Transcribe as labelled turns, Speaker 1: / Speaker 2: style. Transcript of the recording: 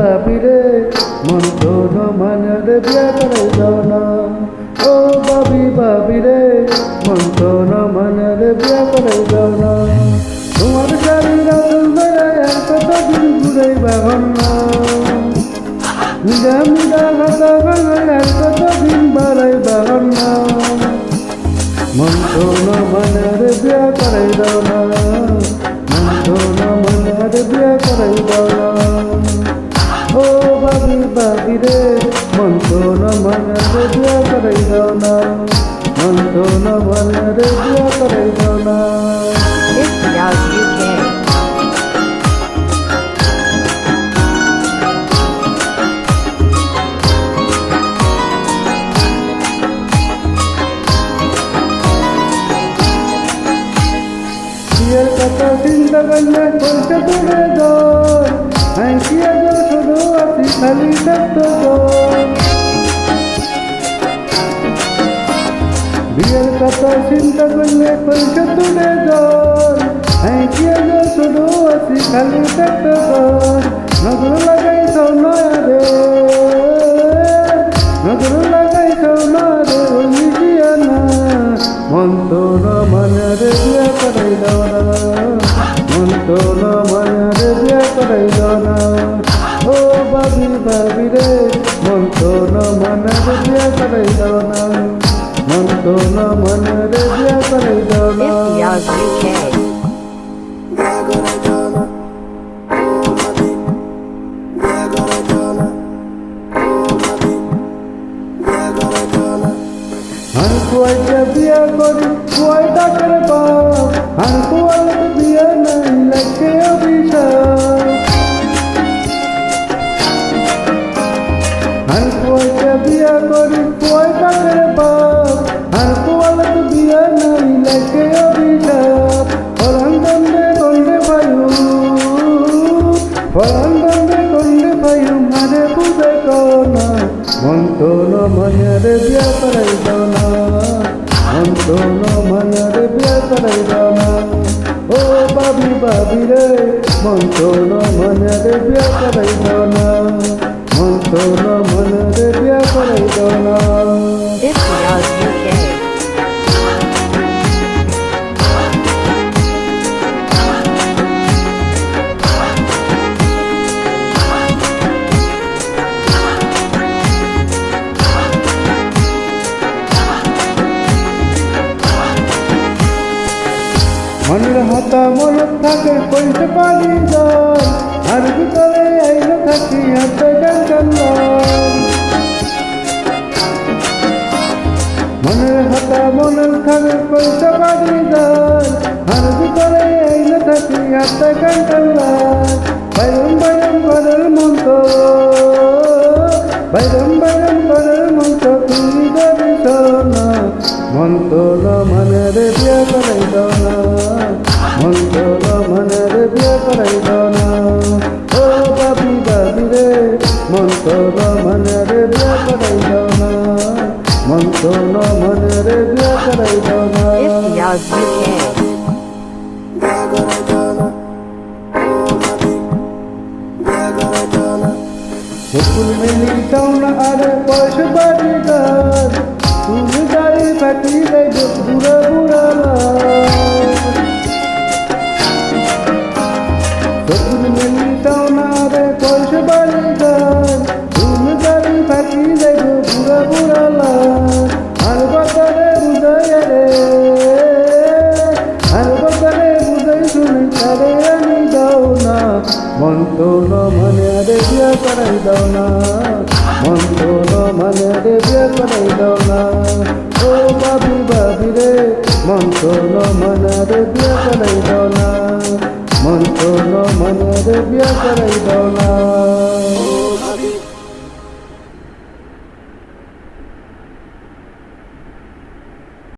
Speaker 1: বাবিরে মন তো ন মানরে বিয়া করাই দাও না ও বাবিরে মন তো ন মানরে বিয়া করাই দাও না তোমার শাড়িরা তুলবে আর কতদিন ঘুরাই বাগন না মিডা মিডা কথা বলে আর কতদিন বাড়াই বাগন না মন তো ন মানরে বিয়া করাই দাও না মন তো ন মানরে বিয়া করাই দাও না ও বাবিরে মন তো ন মানরে বিয়া করাই দাও না মন তো ন মানরে বিয়া করাই দাও না
Speaker 2: This Yaz UK.
Speaker 1: বিয়ের কথা চিন্তা করলে পয়সা তুলে দর হাসিয়া যা শুধু আছি খালি থাকতো বিয়ের কথা চিন্তা করলে পয়সা তুলে দর হাসিয়া যা শুধু আছি খালি থাকতো নজর লাগাইছ না রে নজর লাগাইছ না রে ওই না মন তো ন মানরে বিয়া করাই দাও না মন তো ন মানরে বিয়া করাই দাও না ও বাবিরে মন তো ন মানরে বিয়া করাই দাও না মন তো ন মানরে বিয়া করাই দাও না
Speaker 2: This Yaz UK.
Speaker 1: हर कोई बिया करी कोई डाकर बाप हर कोई बिया नहीं लगे अभिशाप हर कोई बिया करी कोई डाकर बाप हर कोई बिया नहीं लगे अभिशाप फलंदन दे गोंडे भाई मारे बुझे कोना मन तो न मनरे बिया कराई दाও না मन तो न मनरे बिया कराई दाও না ओ बाबिरे मन तो न मनरे बिया कराई दाও না मन तो न मनरे बिया कराई दाও না
Speaker 2: This Yaz UK.
Speaker 1: মনের হাতা মনে থাকে কইতে পারি যাই আর ভিতরে আইলে থাকি হাতে গান মনের হাতা মনে থাকে কইতে পারি যাই আর ভিতরে আইলে থাকি হাতে গান বাইরম ঘরের মন্ত্র বাইরম ঘরের মন্ত্র তুমি দেবি সোনা মন তো ন মনরে বিয়া করাই দাও না মন তো ন মনরে বিয়া করাই দাও না ও বাবিরে মন তো ন মনরে বিয়া করাই দাও না মন তো ন মনরে বিয়া করাই দাও না
Speaker 2: This Yaz UK.
Speaker 1: ফুল মিলি দাও না আরে পয়সা বাড়ি গান তুমি গাড়ি ফাটি দেয় বুড়া ফুল মিলি দাও না আরে পয়সা বাড়ি গান তুমি গাড়ি ফাটি দেয় বুড়া আর বাজারে বুঝাই রে আর বাজারে বুঝাই শুনে তারে আমি দাও না মন তো ন মনরে বিয়া করাই দাও না মন তো ন মনরে বিয়া করাই দাও না ও বাবিরে মন তো ন মনরে বিয়া করাই দাও না মন তো ন মনরে বিয়া করাই দাও না